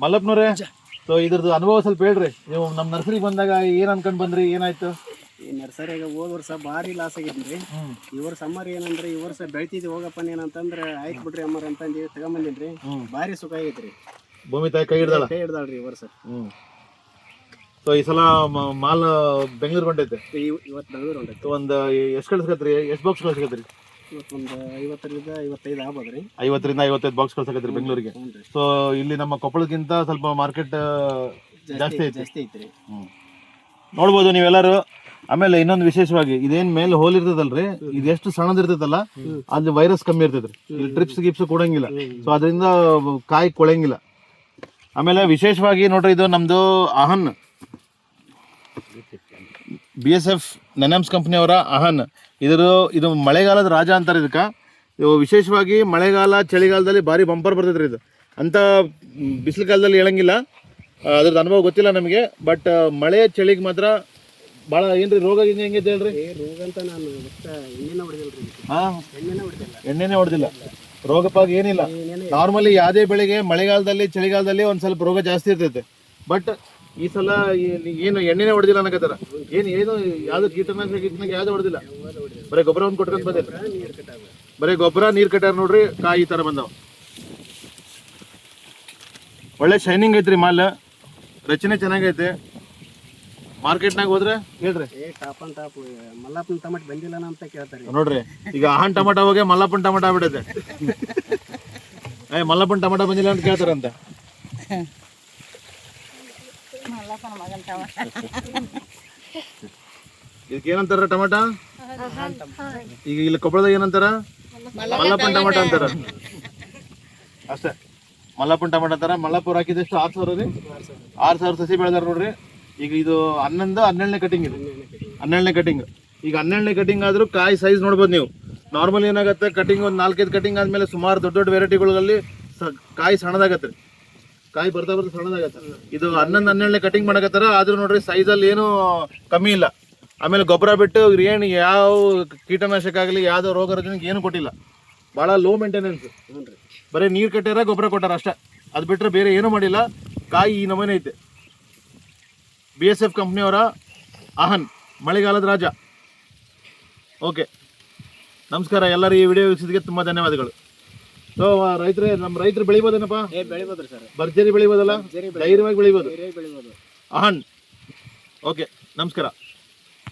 ಮಲ್ಲಪ್ಪನವ್ರೆ, so ಇದ್ರದ್ದು ಅನುಭವ ಸ್ವಲ್ಪ ಹೇಳ್ರಿ. ನೀವು ನಮ್ಮ ನರ್ಸರಿಗೆ ಬಂದಾಗ ಏನ್ ಅನ್ಕೊಂಡ್ ಬಂದ್ರಿ, ಏನಾಯ್ತು? ಈ ನರ್ಸರಿಯಾಗ ಹೋದ ವರ್ಷ ಭಾರಿ ಲಾಸ್ ಆಗಿದ್ರಿ. ಈ ವರ್ಷ ಸಮ್ಮರ್ ಏನಂದ್ರೆ ಈ ವರ್ಷ ಬೆಳಿತಿದ್ವಿ ಹೋಗಪ್ಪ ಏನಂತಂದ್ರೆ ಆಯ್ತು ಬಿಡ್ರಿ ಅಮ್ಮರ್ ಅಂತಂದು ತಗೊಂಬಂದಿನ್ರಿ. ಭಾರಿ ಸುಖ ಆಗೈತ್ರಿ. ಭೂಮಿ ತಾಯಿ ಕೈ ಹಿಡ್ದಾಳ್ರಿ ಈ ವರ್ಷ. ಸೊ ಈ ಸಲ ಮಾಲ್ ಬೆಂಗಳೂರು ಹೊಂಟೈತೆ. ಇವತ್ತು ಬೆಂಗಳೂರು ಹೊಂಟೈತೆ. ಒಂದು ಎಷ್ಟು ಕಳ್ಸಕತ್ರಿ? ಎಷ್ಟು ಬಾಕ್ಸ್ ಕಳ್ಸಕತ್ರಿ? ಇವತ್ತೊಂದು 50ರಿಂದ 55 ಆಗ್ಬೋದ್ರಿ. 50ರಿಂದ 55 ಬಾಕ್ಸ್ ಕಳ್ಸಕತ್ರಿ ಬೆಂಗಳೂರಿಗೆ. ಸೊ ಇಲ್ಲಿ ನಮ್ಮ ಕೊಪ್ಪಳಕ್ಕಿಂತ ಸ್ವಲ್ಪ ಮಾರ್ಕೆಟ್ ಜಾಸ್ತಿ ಐತ್ರಿ. ನೋಡ್ಬೋದು ನೀವೆಲ್ಲರೂ. ಆಮೇಲೆ ಇನ್ನೊಂದು ವಿಶೇಷವಾಗಿ ಇದೇನ್ ಮೇಲೆ ಹೋಲ್ ಇರ್ತದಲ್ರಿ, ಇದು ಎಷ್ಟು ಸಣ್ಣದಿರ್ತದಲ್ಲ ಅಲ್ಲಿ ವೈರಸ್ ಕಮ್ಮಿ ಇರ್ತೈತ್ರಿ. ಇಲ್ಲಿ ಟ್ರಿಪ್ಸ್ ಗಿಪ್ಸ್ ಕೊಡಂಗಿಲ್ಲ. ಸೊ ಅದರಿಂದ ಕಾಯಿ ಕೊಳಂಗಿಲ್ಲ. ಆಮೇಲೆ ವಿಶೇಷವಾಗಿ ನೋಡ್ರಿ, ಇದು ನಮ್ದು ಅಹನ್ BSF ನೆನಮ್ಸ್ ಕಂಪ್ನಿಯವರ ಅಹನ್. ಇದು ಮಳೆಗಾಲದ ರಾಜ ಅಂತಾರೆ ಇದಕ್ಕೆ. ಇದು ವಿಶೇಷವಾಗಿ ಮಳೆಗಾಲ ಚಳಿಗಾಲದಲ್ಲಿ ಭಾರಿ ಬಂಪರ್ ಬರ್ತೈತ್ರಿ. ಇದು ಅಂತ ಬಿಸಿಲು ಕಾಲದಲ್ಲಿ ಹೇಳಂಗಿಲ್ಲ, ಅದ್ರದ್ದು ಅನುಭವ ಗೊತ್ತಿಲ್ಲ ನಮಗೆ. ಬಟ್ ಮಳೆ ಚಳಿಗೆ ಮಾತ್ರ ಭಾಳ ಏನ್ರಿ ರೋಗ ಹೆಂಗೈತೆ ಹೇಳ್ರಿ? ರೋಗ ಅಂತ ನಾನು ಎಣ್ಣೆನೇ ಹೊಡೆದಿಲ್ಲ, ರೋಗಪ್ಪಾಗ ಏನಿಲ್ಲ. ನಾರ್ಮಲಿ ಯಾವುದೇ ಬೆಳೆಗೆ ಮಳೆಗಾಲದಲ್ಲಿ ಚಳಿಗಾಲದಲ್ಲಿ ಒಂದು ಸ್ವಲ್ಪ ರೋಗ ಜಾಸ್ತಿ ಇರ್ತೈತೆ. ಬಟ್ ಈ ಸಲ ಏನು ಎಣ್ಣೆನೇ ಹೊಡೆದಿಲ್ಲ ಅನ್ನಕತ್ತಾರ. ಏನು ಯಾವ್ದು ಕೀಟನಾಶಕ ಯಾವ್ದು ಹೊಡೆದಿಲ್ಲ, ಬರೀ ಗೊಬ್ಬರ ಒಂದು ಕೊಟ್ಕೊಂಡ್ ಬಂದಿಲ್ಲ. ಬರೀ ಗೊಬ್ಬರ ನೀರು ಕಟ್ಟಾರ ನೋಡ್ರಿ, ಕಾಯಿ ಈ ಥರ ಬಂದವ. ಒಳ್ಳೆ ಶೈನಿಂಗ್ ಐತ್ರಿ ಮಾಲ್, ರಚನೆ ಚೆನ್ನಾಗೈತೆ. ಮಾರ್ಕೆಟ್ನಾಗ ಹೋದ್ರೆ ಹೇಳ್ರಿ ಮಲ್ಲಪ್ಪನ ಟಮಾಟೋ ಬಂದಿಲ್ಲ ಅಂತ ಕೇಳ್ತಾರೆ ನೋಡ್ರಿ. ಈಗ ಅಹನ್ ಟಮಾಟೋ ಹೋಗಿ ಮಲ್ಲಪ್ಪನ ಟಮಾಟೋ ಆಗ್ಬಿಡೈತೆ. ಮಲ್ಲಪ್ಪನ ಟಮಾಟೋ ಬಂದಿಲ್ಲ ಅಂತ ಕೇಳ್ತಾರಂತ. ಇದಕ್ಕೆ ಏನಂತಾರ ಟಮಾಟೋ? ಈಗ ಇಲ್ಲಿ ಕೊಪ್ಪಳದಾಗ ಏನಂತಾರ? ಮಲ್ಲಪ್ಪನ ಟಮಾಟೋ ಅಂತಾರ ಅಷ್ಟೇ. ಮಲ್ಲಪ್ಪನ ಟಮಾಟೋ ಅಂತಾರ. ಮಲ್ಲಪ್ಪವ್ರು ಹಾಕಿದಷ್ಟು 6,000 ರೀ. 6,000 ಸಸಿ ಬೆಳೆದಾರ ನೋಡ್ರಿ. ಈಗ ಇದು 12ನೇ ಕಟಿಂಗ್. ಇದು 12ನೇ ಕಟಿಂಗ್. ಈಗ 12ನೇ ಕಟಿಂಗ್ ಆದ್ರೂ ಕಾಯಿ ಸೈಜ್ ನೋಡ್ಬೋದು ನೀವು. ನಾರ್ಮಲ್ ಏನಾಗುತ್ತೆ, ಕಟಿಂಗ್ ಒಂದು 4-5 ಕಟಿಂಗ್ ಆದ್ಮೇಲೆ ಸುಮಾರು ದೊಡ್ಡ ವೆರೈಟಿಗಳಲ್ಲಿ ಕಾಯಿ ಸಣ್ಣದಾಗತ್ತೆ. ಕಾಯಿ ಬರ್ತಾ ಸಣ್ಣದಾಗತ್ತೆ. ಇದು 12ನೇ ಕಟಿಂಗ್ ಮಾಡಕತ್ತಾರ. ಆದ್ರೂ ನೋಡ್ರಿ ಸೈಜಲ್ಲಿ ಏನು ಕಮ್ಮಿ ಇಲ್ಲ. ಆಮೇಲೆ ಗೊಬ್ಬರ ಬಿಟ್ಟು ಏನು ಯಾವ ಕೀಟನಾಶಕ ಆಗಲಿ ಯಾವ್ದೋ ರೋಗ ರುಜಿನಕ್ಕೆ ಏನು ಕೊಟ್ಟಿಲ್ಲ. ಭಾಳ ಲೋ ಮೇಂಟೆನೆನ್ಸ್. ಬರೀ ನೀರು ಕಟ್ಟಾರ, ಗೊಬ್ಬರ ಕೊಟ್ಟಾರ ಅಷ್ಟೇ. ಅದು ಬಿಟ್ಟರೆ ಬೇರೆ ಏನೂ ಮಾಡಿಲ್ಲ. ಕಾಯಿ ಈ ನಮೂನೆ ಐತೆ. BSF ಕಂಪ್ನಿಯವರ ಅಹನ್ ಮಳೆಗಾಲದ ರಾಜ. ಓಕೆ, ನಮಸ್ಕಾರ ಎಲ್ಲರೂ. ಈ ವಿಡಿಯೋ ವೀಕ್ಷಿಸಿದ್ದಕ್ಕೆ ತುಂಬ ಧನ್ಯವಾದಗಳು. ಸೊ ರೈತರೇ, ನಮ್ಮ ರೈತರು ಬೆಳಿಬೋದೇನಪ್ಪ? ಬೆಳಿಬೋದ್ರಿ ಸರ್. ಭರ್ಜರಿ ಬೆಳಿಬೋದಲ್ಲ, ಧೈರ್ಯವಾಗಿ ಬೆಳಿಬೋದು. ಅಹನ್. ಓಕೆ, ನಮಸ್ಕಾರ.